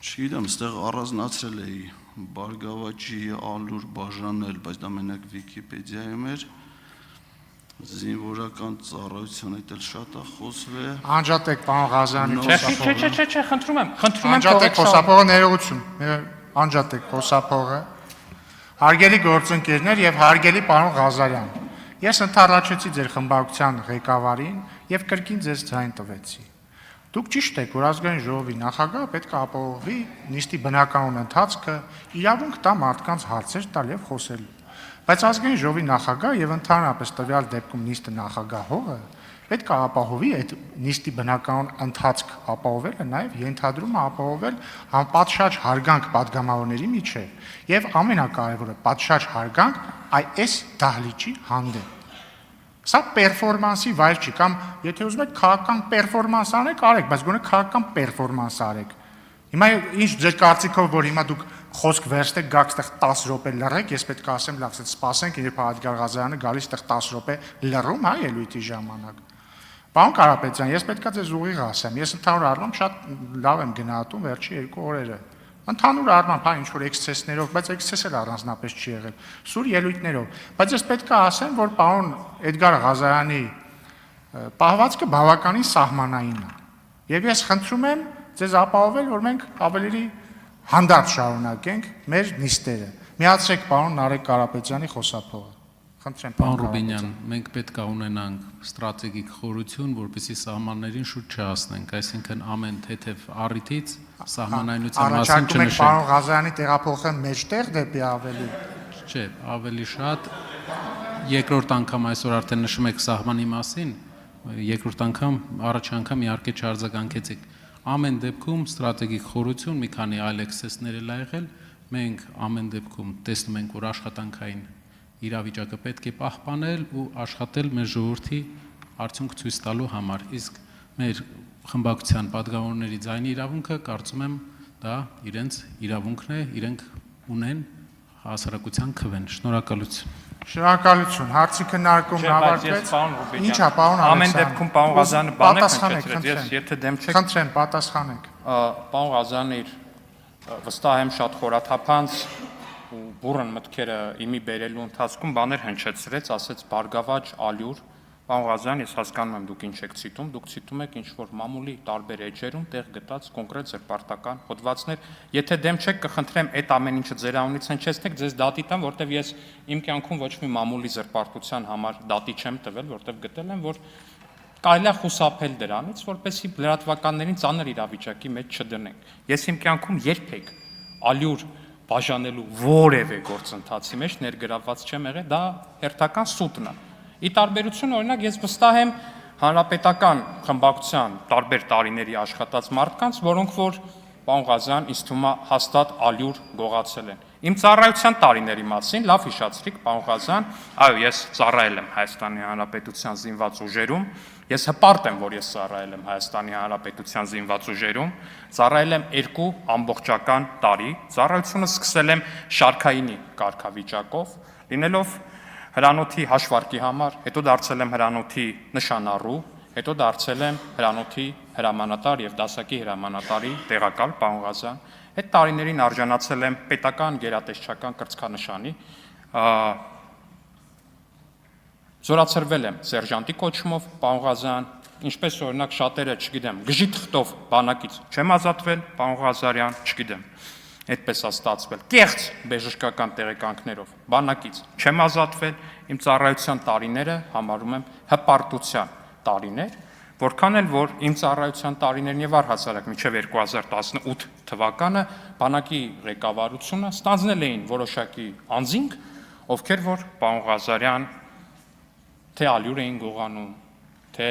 Չգիտեմ, ստեղ առանձնացրել էի Բարգավաճի Ալուր բաժանել, բայց դա մենակ Վիկիպեդիայում էր, զինվորական ծառայություն էլ շատ է խոսվել։ Անջատեք պարոն Ղազարյանի խոսափողը։ Չէ, խնդրում եմ Անջատեք խոսափողը, ներողություն։ Անջատեք խոսափողը։ Հարգելի գործընկերներ եւ հարգելի պարոն Ղազարյան, ես ընդառաջեցի ձեր խմբակցության ղեկավարին եւ կրկին ձեզ ձայն տվեցի։ Դուք ճիշտ եք, որ ազգային ժողովի նախագահը պետք է ապահովի նիստի բնականon ընթացքը, իրավունք տա մարդկանց հարցեր տալ եւ խոսելու։ Բայց ազգային ժողովի նախագահը եւ ընդհանրապես տվյալ դեպքում նիստը նախագահողը պետք է ապահովի այդ նիստի բնականon ընթացք ապահովելը նաեւ ենթադրում է ապահովել անպատշաճ հարգանք падգամավորների միջեւ եւ ամենակարևորը պատշաճ հարգանք այս դահլիճի հանդեպ։ Սա պերֆորմանսի վայր չի, կամ եթե ուզում եք քաղաքական պերֆորմանս անեք, արեք, բայց գոնե քաղաքական պերֆորմանս արեք։ Հիմա ինչ ձեր կարծիքով, որ հիմա դուք խոսք վերցնեք, գաք այդտեղ 10 րոպե լռեք, ես պետք է ասեմ, լավ, այդ սպասենք, երբ Ադգար Ղազարյանը գալիս այդտեղ 10 րոպե լռում, հա, ելույթի ժամանակ։ Պարոն Կարապետյան, ես պետք է ձեզ ուղիղ ասեմ, ես ընդհանուր առմամբ շատ լավ եմ գնահատում վերջի 2 օրերը։ Ընդհանուր առմամբ, հա, ինչ որ էքսցեսներով, բայց էքսցես էլ առանձնապես չի եղել, սուր ելույթներով, բայց ես պետք է ասեմ, որ պարոն Էդգար Ղազարյանի պահվածքը բավականին սահմանային է։ Եվ ես խնդրում եմ ձեզ ապահովել, որ մենք ավելի հանդարտ շարունակենք մեր նիստերը։ Միացրեք պարոն Նարեկ Կարապետյանի խոսափողը։ Խնդրեմ պարոն Ռուբինյան, մենք պետք է ունենանք ստրատեգիկ խորություն, որպեսզի սահմաններին շուտ չհասնենք, այսինքն ամեն թեթև առիթից սահմանայնության մասին չնշենք։ Պարոն Ղազարյանի տեղափոխը մեջտեղ դեպի ավելի։ Չէ, ավելի շատ երկրորդ անգամ այսօր արդեն նշում եք սահմանի մասին, երկրորդ անգամ, առաջ անգամ իհարկե չարձագանքեցիք։ Ամեն դեպքում ստրատեգիկ խորություն, մի քանի այլ էքսեսներ էլ ա եղել, մենք ամեն դեպքում տեսնում ենք, որ աշխատանքային իրավիճակը պետք է պահպանել ու աշխատել մեր ժողովրդի արդյունք ցույց տալու համար։ Իսկ մեր խմբակցության падգամավորների ձայնի իրավունքը, կարծում եմ, դա իրենց իրավունքն է, իրենք ունեն հասարակության քվեն։ Շնորհակալություն։ Շնորհակալություն, հարցի քննարկումն ավարտվեց։ Ինչ է, պարոն Ալեքսանդր։ Ամեն դեպքում պարոն Ղազարյանը բան է պատասխանեք, ես եթե դեմ չեք։ Խնդրեմ, պատասխանեք։ Պարոն Ղազարյանը իր վստահ եմ շատ խորաթափանց ու բուրըն մտքերը իմի բերելու ընթացքում բաներ հնչեցրեց, ասեց Բարգավաճ, Ալյուր։ Պարոն Ղազարյան, ես հասկանում եմ դուք ինչ եք ցիտում, դուք ցիտում եք ինչ որ մամուլի տարբեր էջերում տեղ գտած կոնկրետ զրպարտական հոդվածներ։ Եթե դեմ չեք, կխնդրեմ այդ ամեն ինչը ձեր անունից հնչեցնեք, ձեզ դատի տամ, որտեվ ես իմ կյանքում ոչ մի մամուլի զրպարտության համար դատի չեմ տվել, որտեվ գտել եմ, որ կարելի է խուսափել դրանից, որպեսզի լրատվականներին ծանր իրավիճակի մեջ չդնենք։ Ես իմ կյանքում երբեք Ալյուր բաժանելու որևէ գործընթացի մեջ ներգրավված չեմ եղել, դա հերթական սուտն է։ Ի տարբերություն օրինակ ես վստահ եմ հանրապետական խմբակցության տարբեր տարիների աշխատած մարդկանց, որոնք որ պարոն Ղազարյան ինձ թվում է հաստատ Ալյուր գողացել են։ Իմ ծառայության տարիների մասին լավ հիշացրիք, պարոն Ղազարյան, այո, ես ծառայել եմ Հայաստանի Հանրապետության զինված ուժերում, ես հպարտ եմ, որ ես ծառայել եմ Հայաստանի Հանրապետության զինված ուժերում, ծառայել եմ 2 ամբողջական տարի, ծառայությունը սկսել եմ շարքայինի կարգավիճակով, լինելով հրանոթի հաշվարկի համար, հետո դարձել եմ հրանոթի նշանառու, հետո դարձել եմ հրանոթի հրամանատար եւ դասակի հրամանատարի տեղակալ պարոն Ղազարյան։ Այդ տարիներին արժանացել եմ պետական գերատեսչական կրծքանշանի, զորացրվել եմ սերժանտի կոչումով պարոն Ղազարյան, ինչպես օրինակ շատերը, չգիտեմ, գժի թղթով բանակից չեմ ազատվել, պարոն Ղազարյան, չգիտեմ, այդպես է ստացվել, կեղծ բժշկական տեղեկանքներով բանակից չեմ ազատվել, իմ ծառայության տարիները համարում եմ հպարտության տարիներ, որքան էլ որ իմ ծառայության տարիներն եւ առհասարակ մինչեւ 2018 թվականը բանակի ղեկավարությունը ստանձնել էին որոշակի անձինք, ովքեր որ պարոն Ղազարյան թե Ալյուր էին գողանում, թե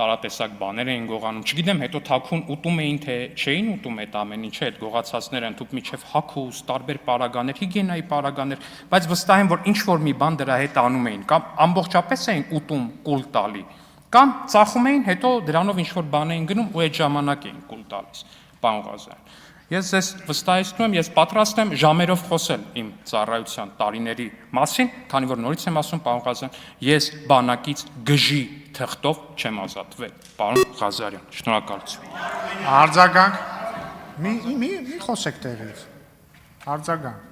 տարատեսակ բաներ էին գողանում, չգիտեմ, հետո թաքուն ուտում էին, թե չէին ուտում այդ ամեն ինչը, այդ գողացածները ընդհուպ միջև հագուստ, տարբեր պարագաներ, հիգիենայի պարագաներ, բայց վստահ եմ, որ ինչ որ մի բան դրա հետ անում էին, կամ ամբողջապես էին ուտում կուլ տալի, կամ ծախում էին, հետո դրանով ինչ որ բան էին գնում ու այդ ժամանակ էին կուլ տալիս, պարոն Ղազարյան։ Ես ձեզ վստահեցնում եմ, ես պատրաստ եմ ժամերով խոսել իմ ծառայության տարիների մասին, քանի որ նորից եմ ասում, պարոն Ղազարյան, ես բանակից գժի թղթով չեմ ազատվել, պարոն Ղազարյան, շնորհակալություն։ Արձագանք, Մի խոսեք տեղից։ Արձագանք։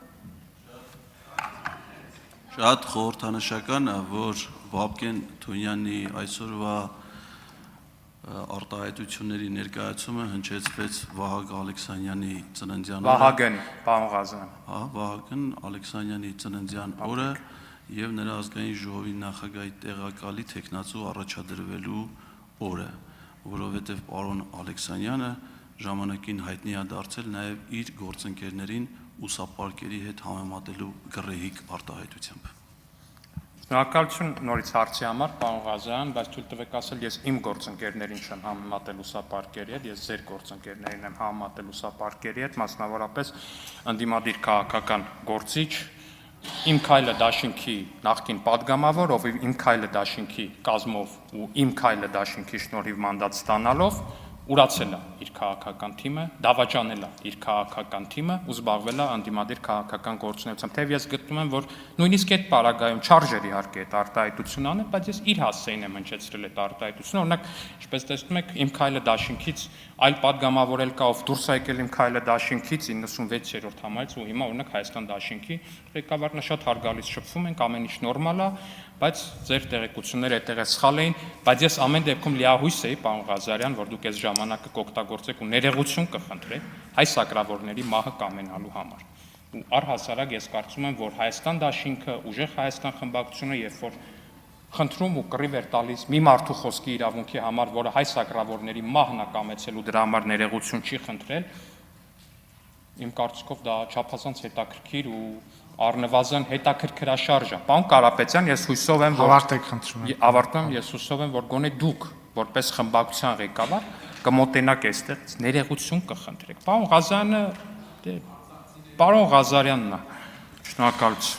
Շատ խորհրդանշական է, որ Վաբկեն Թունյանի այսօրվա արտահայտությունների ներկայացումը հնչեցվեց Վահագն Ալեքսանյանի ծննդյան օրը։ Վահագն, պարոն Ղազարյան։ Հա, Վահագն Ալեքսանյանի ծննդյան օրը եւ նրա ազգային ժողովի նախագահի տեղակալի տեխնացու առաջադրվելու օրը, որովհետեւ պարոն Ալեքսանյանը ժամանակին հայտնի է դարձել նաեւ իր գործընկերներին ուսապարկերի հետ համեմատելու գռեհիկ արտահայտությամբ։ Շնորհակալություն նորից հարցի համար, պարոն Ղազարյան, բայց թույլ տվեք ասել, ես իմ գործընկերներին չեմ համեմատել ուսապարկերի հետ, ես ձեր գործընկերներին եմ համեմատել ուսապարկերի հետ, մասնավորապես ընդդիմադիր քաղաքական գործիչ, իմ քայլը դաշինքի նախկին падգամավոր, ով իմ քայլը դաշինքի կազմով ու իմ քայլը դաշինքի շնորհիվ մանդատ ստանալով ուրացել է իր քաղաքական թիմը, դավաճանել է իր քաղաքական թիմը ու զբաղվել է ընդդիմադիր քաղաքական գործունեությամբ։ Թեև ես գտնում եմ, որ նույնիսկ այդ պարագայում չարժեր իհարկե այդ արտահայտություն անել, բայց ես իր հասցեին եմ հնչեցրել այդ արտահայտությունը։ Օրինակ, ինչպես տեսնում եք, իմ քայլը դաշինքից այլ падգամավոր էլ կա, ով դուրս է եկել իմ քայլը դաշինքից 96-րդ համարից ու հիմա օրինակ Հայաստան դաշինքի ղեկավարն է, շատ հարգալից շփվում ենք, ամեն ինչ նորմալ է, բայց ձեր տեղեկությունները այդտեղ սխալ էին, բայց ես ամեն դեպքում լիահույս էի, պարոն Ղազարյան, որ դուք այս ժամանակը կօգտագործեք ու ներողություն կխնդրեք հայ սակրավորների մահը կամենալու համար։ Ու առհասարակ ես կարծում եմ, որ Հայաստան դաշինքը, ուժեղ Հայաստան խմբակցությունը, երբ որ խնդրում ու կռիվ էր տալիս մի մարդու խոսքի իրավունքի համար, որը հայ սակրավորների մահն է կամեցել ու դրա համար ներողություն չի խնդրել, իմ կարծիքով դա չափազանց հետաքրքիր ու առնվազն հետաքրքրաշարժ է։ Պարոն Կարապետյան, ես հույսով եմ, որ Ավարտեք, խնդրում եմ։ ավարտեմ, ես հույսով եմ, որ գոնե դուք, որպես խմբակցության ղեկավար, կմոտենաք այստեղ ներողություն կխնդրեք։ Պարոն Ղազարյանը, պարոն Ղազարյանն է։ Շնորհակալություն։